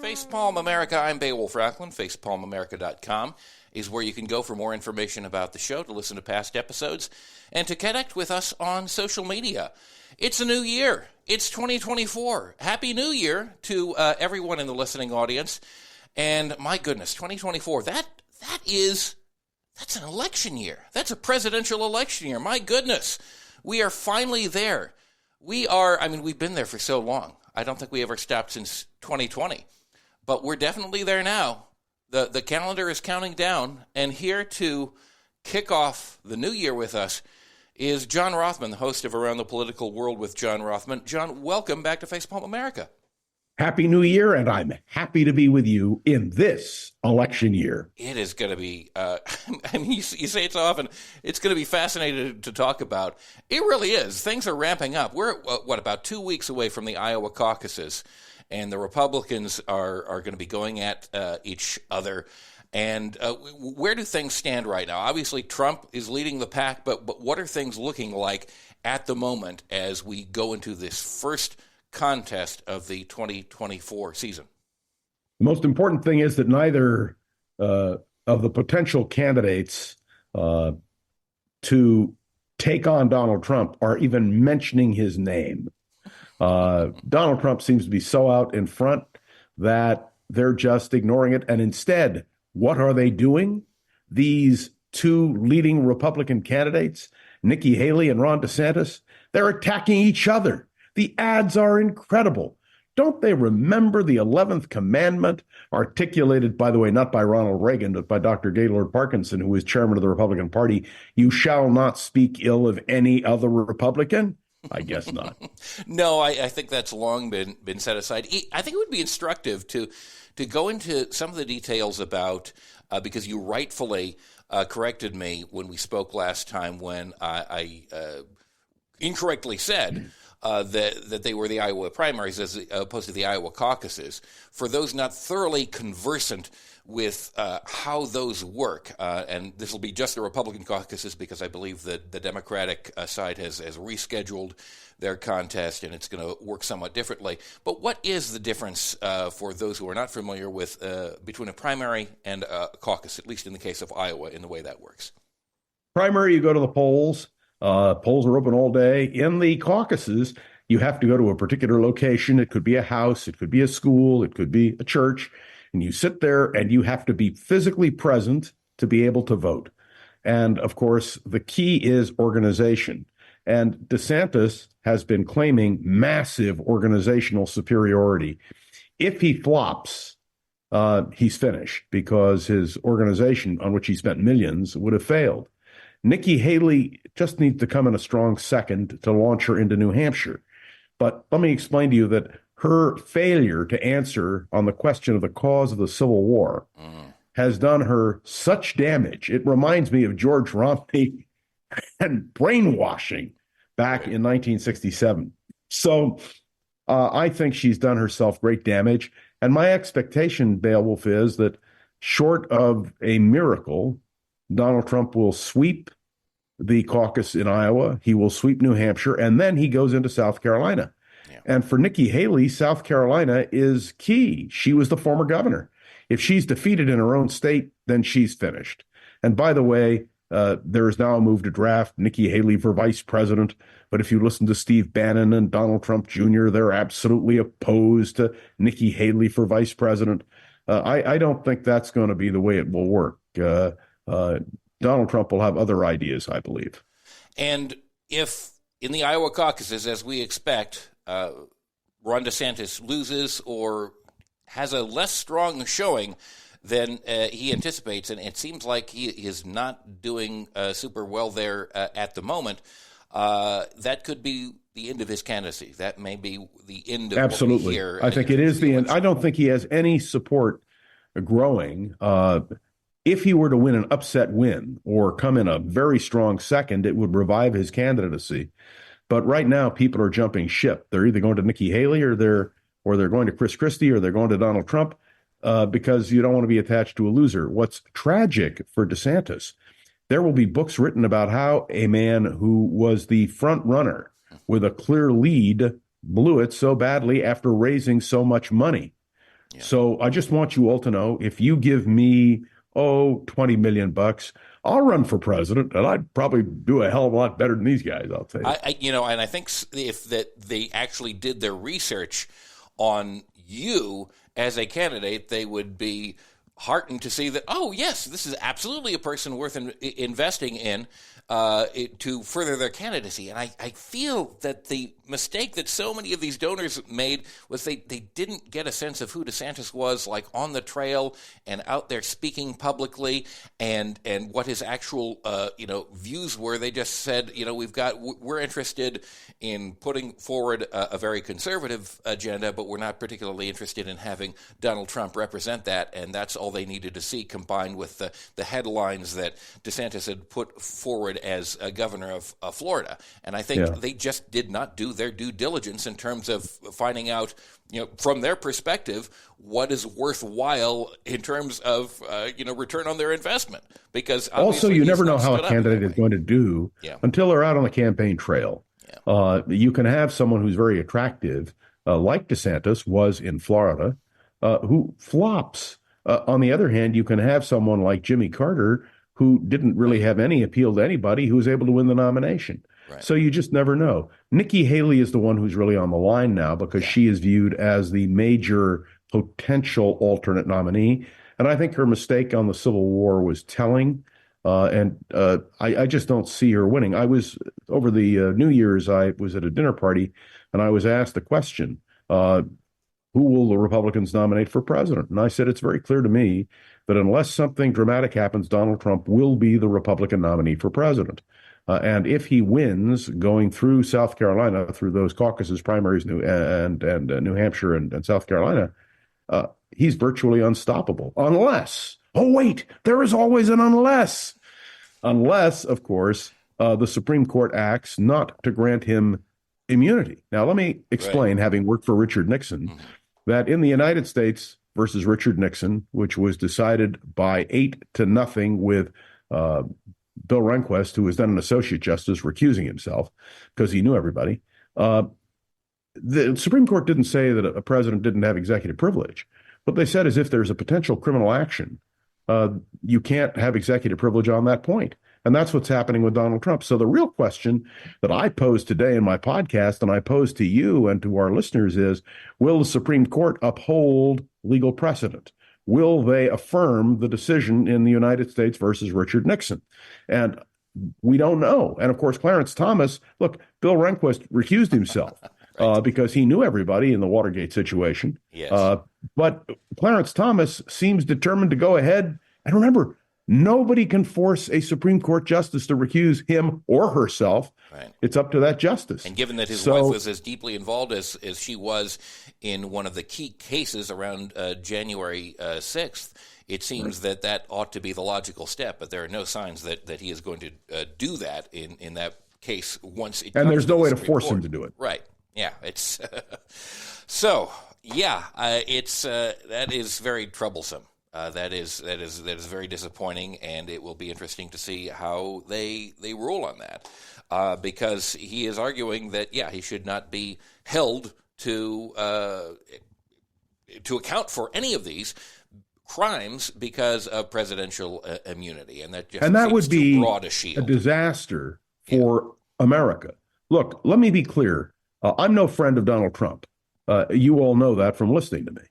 Facepalm America, I'm Beowulf Racklin. Facepalmamerica.com is where you can go for more information about the show, to listen to past episodes, and to connect with us on social media. It's a new year. It's 2024. Happy New Year to everyone in the listening audience. And my goodness, 2024, that's an election year. That's a presidential election year. My goodness, we are finally there. We've been there for so long. I don't think we ever stopped since 2020. But we're definitely there now. The calendar is counting down, and here to kick off the new year with us is John Rothmann, the host of Around the Political World with John Rothmann. John, welcome back to Facepalm America. Happy New Year, and I'm happy to be with you in this election year. It is going to be, you say it so often, it's going to be fascinating to talk about. It really is. Things are ramping up. We're, about 2 weeks away from the Iowa caucuses, and the Republicans are going to be going at each other. And where do things stand right now? Obviously, Trump is leading the pack, but what are things looking like at the moment as we go into this first contest of the 2024 season? The most important thing is that neither of the potential candidates to take on Donald Trump are even mentioning his name. Donald Trump seems to be so out in front that they're just ignoring it. And instead, what are they doing? These two leading Republican candidates, Nikki Haley and Ron DeSantis, they're attacking each other. The ads are incredible. Don't they remember the 11th commandment, articulated, by the way, not by Ronald Reagan, but by Dr. Gaylord Parkinson, who is chairman of the Republican Party? You shall not speak ill of any other Republican? I guess not. No, I think that's long been set aside. I think it would be instructive to go into some of the details about, because you rightfully corrected me when we spoke last time when I incorrectly said that they were the Iowa primaries as opposed to the Iowa caucuses. For those not thoroughly conversant with how those work, and this will be just the Republican caucuses because I believe that the Democratic side has rescheduled their contest and it's going to work somewhat differently. But what is the difference for those who are not familiar with between a primary and a caucus, at least in the case of Iowa, in the way that works? Primary, you go to the polls. Polls are open all day. In the caucuses, you have to go to a particular location. It could be a house, it could be a school, it could be a church. And you sit there and you have to be physically present to be able to vote. And of course, the key is organization. And DeSantis has been claiming massive organizational superiority. If he flops, he's finished because his organization, on which he spent millions, would have failed. Nikki Haley just needs to come in a strong second to launch her into New Hampshire. But let me explain to you that her failure to answer on the question of the cause of the Civil War has done her such damage. It reminds me of George Romney and brainwashing back in 1967. So I think she's done herself great damage. And my expectation, Beowulf, is that short of a miracle, Donald Trump will sweep the caucus in Iowa, he will sweep New Hampshire, and then he goes into South Carolina. Yeah. And for Nikki Haley, South Carolina is key. She was the former governor. If she's defeated in her own state, then she's finished. And by the way, there is now a move to draft Nikki Haley for vice president. But if you listen to Steve Bannon and Donald Trump Jr., they're absolutely opposed to Nikki Haley for vice president. I don't think that's going to be the way it will work. Donald Trump will have other ideas, I believe. And if in the Iowa caucuses, as we expect, Ron DeSantis loses or has a less strong showing than he anticipates, and it seems like he is not doing super well there at the moment, that could be the end of his candidacy. That may be the end of Absolutely. what we hear. I think it is the end. I don't think he has any support growing. If he were to win an upset win or come in a very strong second, it would revive his candidacy. But right now, people are jumping ship. They're either going to Nikki Haley or they're going to Chris Christie or they're going to Donald Trump because you don't want to be attached to a loser. What's tragic for DeSantis, there will be books written about how a man who was the front runner with a clear lead blew it so badly after raising so much money. Yeah. So I just want you all to know, if you give me, 20 million bucks, I'll run for president, and I'd probably do a hell of a lot better than these guys, I'll tell you. And I think if that they actually did their research on you as a candidate, they would be heartened to see that, oh, yes, this is absolutely a person worth investing in to further their candidacy. And I feel that the mistake that so many of these donors made was they didn't get a sense of who DeSantis was, like on the trail and out there speaking publicly, and what his actual views were. They just said, we're interested in putting forward a very conservative agenda, but we're not particularly interested in having Donald Trump represent that, and that's all they needed to see, combined with the headlines that DeSantis had put forward as a governor of Florida. And I think they just did not do their due diligence in terms of finding out, from their perspective, what is worthwhile in terms of, return on their investment. Because also, you never know how a candidate is going to do until they're out on the campaign trail. Yeah. You can have someone who's very attractive, like DeSantis was in Florida, who flops. On the other hand, you can have someone like Jimmy Carter, who didn't really have any appeal to anybody, who was able to win the nomination. Right. So you just never know. Nikki Haley is the one who's really on the line now, because she is viewed as the major potential alternate nominee. And I think her mistake on the Civil War was telling. I just don't see her winning. I was, over the New Year's, I was at a dinner party, and I was asked the question, who will the Republicans nominate for president? And I said, it's very clear to me that unless something dramatic happens, Donald Trump will be the Republican nominee for president. And if he wins, going through South Carolina, through those caucuses, primaries, New Hampshire and South Carolina, he's virtually unstoppable. Unless, there is always an unless. Unless, of course, the Supreme Court acts not to grant him immunity. Now, let me explain, having worked for Richard Nixon, that in the United States versus Richard Nixon, which was decided by 8-0 with Bill Rehnquist, who was then an associate justice, recusing himself because he knew everybody. The Supreme Court didn't say that a president didn't have executive privilege. What they said is, if there's a potential criminal action, you can't have executive privilege on that point. And that's what's happening with Donald Trump. So the real question that I posed today in my podcast, and I pose to you and to our listeners, is, will the Supreme Court uphold legal precedent? Will they affirm the decision in the United States versus Richard Nixon? And we don't know. And of course, Clarence Thomas, look, Bill Rehnquist recused himself because he knew everybody in the Watergate situation. Yes. But Clarence Thomas seems determined to go ahead. And remember, nobody can force a Supreme Court justice to recuse him or herself. Right. It's up to that justice. And given that his wife was as deeply involved as she was in one of the key cases around January 6th, it seems that ought to be the logical step. But there are no signs that he is going to do that in that case once it comes to the Supreme Court. And there's no way to force him to do it. Right. Yeah. It's so. Yeah. It's that is very troublesome. That is very disappointing, and it will be interesting to see how they rule on that, because he is arguing that he should not be held to account for any of these crimes because of presidential immunity, and that would be too broad a shield. A disaster for America. Look, let me be clear. I'm no friend of Donald Trump. You all know that from listening to me,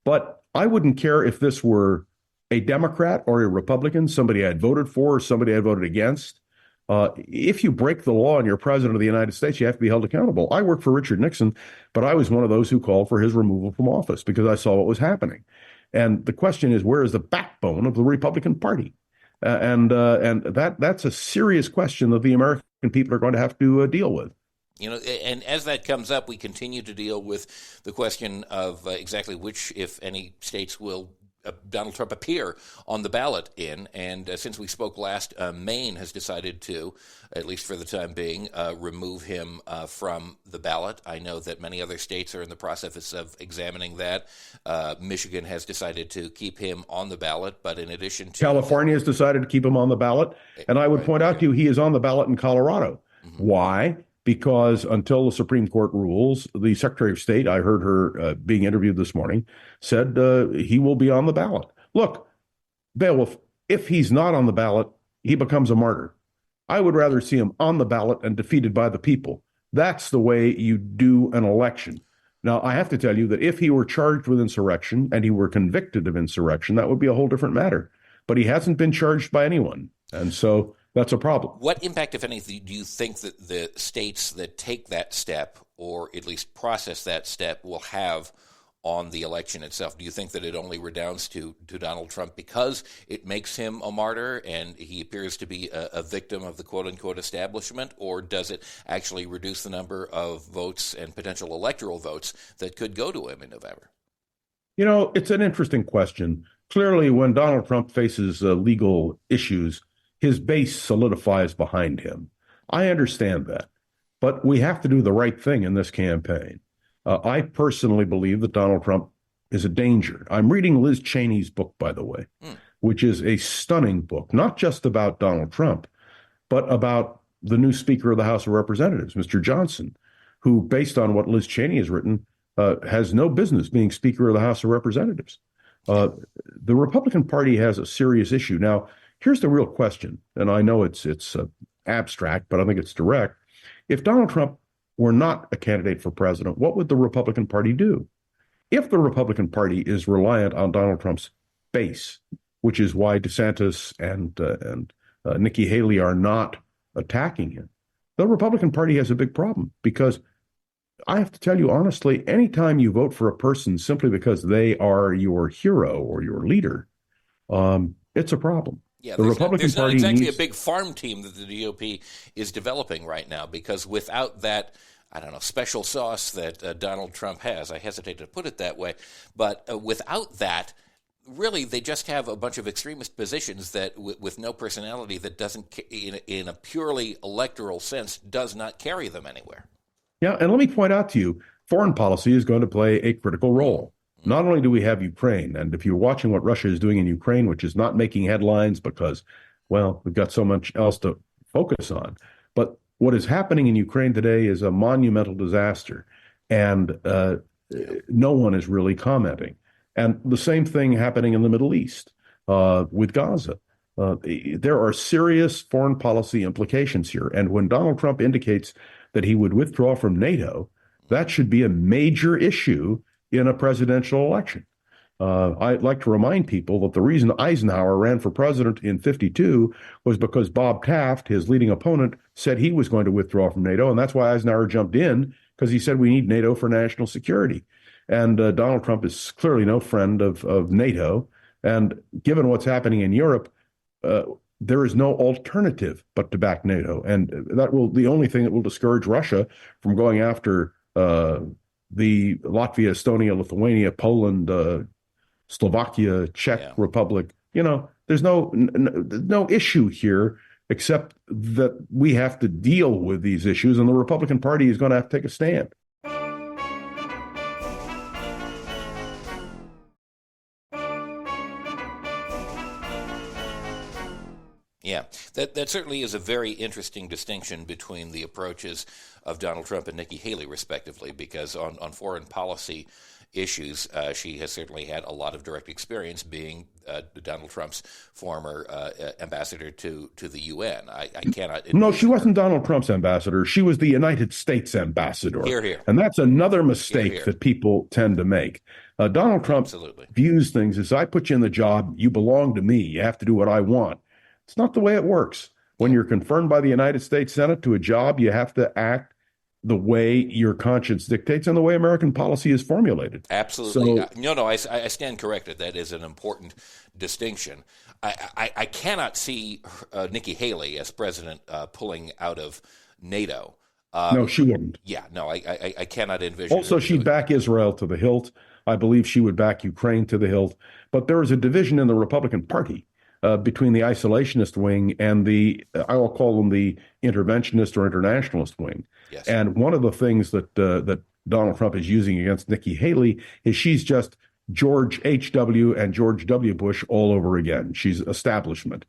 but I wouldn't care if this were a Democrat or a Republican, somebody I'd voted for or somebody I'd voted against. If you break the law and you're president of the United States, you have to be held accountable. I worked for Richard Nixon, but I was one of those who called for his removal from office because I saw what was happening. And the question is, where is the backbone of the Republican Party? And that's a serious question that the American people are going to have to deal with. And as that comes up, we continue to deal with the question of exactly which, if any, states will Donald Trump appear on the ballot in. And since we spoke last, Maine has decided to, at least for the time being, remove him from the ballot. I know that many other states are in the process of examining that. Michigan has decided to keep him on the ballot, but in addition to... California has decided to keep him on the ballot. And I would point out to you, he is on the ballot in Colorado. Mm-hmm. Why? because until the Supreme Court rules, the Secretary of State, I heard her being interviewed this morning, said he will be on the ballot. Look, Beowulf, if he's not on the ballot, he becomes a martyr. I would rather see him on the ballot and defeated by the people. That's the way you do an election. Now, I have to tell you that if he were charged with insurrection and he were convicted of insurrection, that would be a whole different matter. But he hasn't been charged by anyone. And so that's a problem. What impact, if any, do you think that the states that take that step, or at least process that step, will have on the election itself? Do you think that it only redounds to Donald Trump because it makes him a martyr and he appears to be a victim of the quote-unquote establishment, or does it actually reduce the number of votes and potential electoral votes that could go to him in November? You know, it's an interesting question. Clearly, when Donald Trump faces legal issues, his base solidifies behind him. I understand that, but we have to do the right thing in this campaign. I personally believe that Donald Trump is a danger. I'm reading Liz Cheney's book, by the way, which is a stunning book, not just about Donald Trump, but about the new Speaker of the House of Representatives, Mr. Johnson, who, based on what Liz Cheney has written, has no business being Speaker of the House of Representatives. The Republican Party has a serious issue. Now, here's the real question, and I know it's abstract, but I think it's direct. If Donald Trump were not a candidate for president, what would the Republican Party do? If the Republican Party is reliant on Donald Trump's base, which is why DeSantis and Nikki Haley are not attacking him, the Republican Party has a big problem, because I have to tell you honestly, anytime you vote for a person simply because they are your hero or your leader, it's a problem. Yeah, the Republican there's not Party exactly needs a big farm team that the GOP is developing right now, because without that, I don't know, special sauce that Donald Trump has, I hesitate to put it that way, but without that, really they just have a bunch of extremist positions that, with no personality, that doesn't, in a purely electoral sense, does not carry them anywhere. Yeah, and let me point out to you, foreign policy is going to play a critical role. Not only do we have Ukraine, and if you're watching what Russia is doing in Ukraine, which is not making headlines because, well, we've got so much else to focus on, but what is happening in Ukraine today is a monumental disaster, and no one is really commenting. And the same thing happening in the Middle East with Gaza. There are serious foreign policy implications here, and when Donald Trump indicates that he would withdraw from NATO, that should be a major issue in a presidential election. I'd like to remind people that the reason Eisenhower ran for president in 1952 was because Bob Taft, his leading opponent, said he was going to withdraw from NATO, and that's why Eisenhower jumped in, because he said we need NATO for national security. And Donald Trump is clearly no friend of NATO, and given what's happening in Europe, there is no alternative but to back NATO, and the only thing that will discourage Russia from going after the Latvia, Estonia, Lithuania, Poland, Slovakia, Czech Republic. You know, there's no issue here except that we have to deal with these issues, and the Republican Party is going to have to take a stand. Yeah, that certainly is a very interesting distinction between the approaches of Donald Trump and Nikki Haley, respectively, because on foreign policy issues, she has certainly had a lot of direct experience being Donald Trump's former ambassador to the UN. I cannot... No, she wasn't Donald Trump's ambassador. She was the United States ambassador. Hear, hear. And that's another mistake Hear, hear. that people tend to make. Donald Trump Absolutely. views things as, I put you in the job, you belong to me, you have to do what I want. It's not the way it works. When you're confirmed by the United States Senate to a job, you have to act the way your conscience dictates and the way American policy is formulated. Absolutely. So, I stand corrected. That is an important distinction. I cannot see Nikki Haley as president pulling out of NATO. No, she wouldn't. Yeah, no, I cannot envision. Also, she'd back Israel to the hilt. I believe she would back Ukraine to the hilt. But there is a division in the Republican Party between the isolationist wing and I will call them the interventionist or internationalist wing. Yes. And one of the things that Donald Trump is using against Nikki Haley is she's just George H.W. and George W. Bush all over again. She's establishment.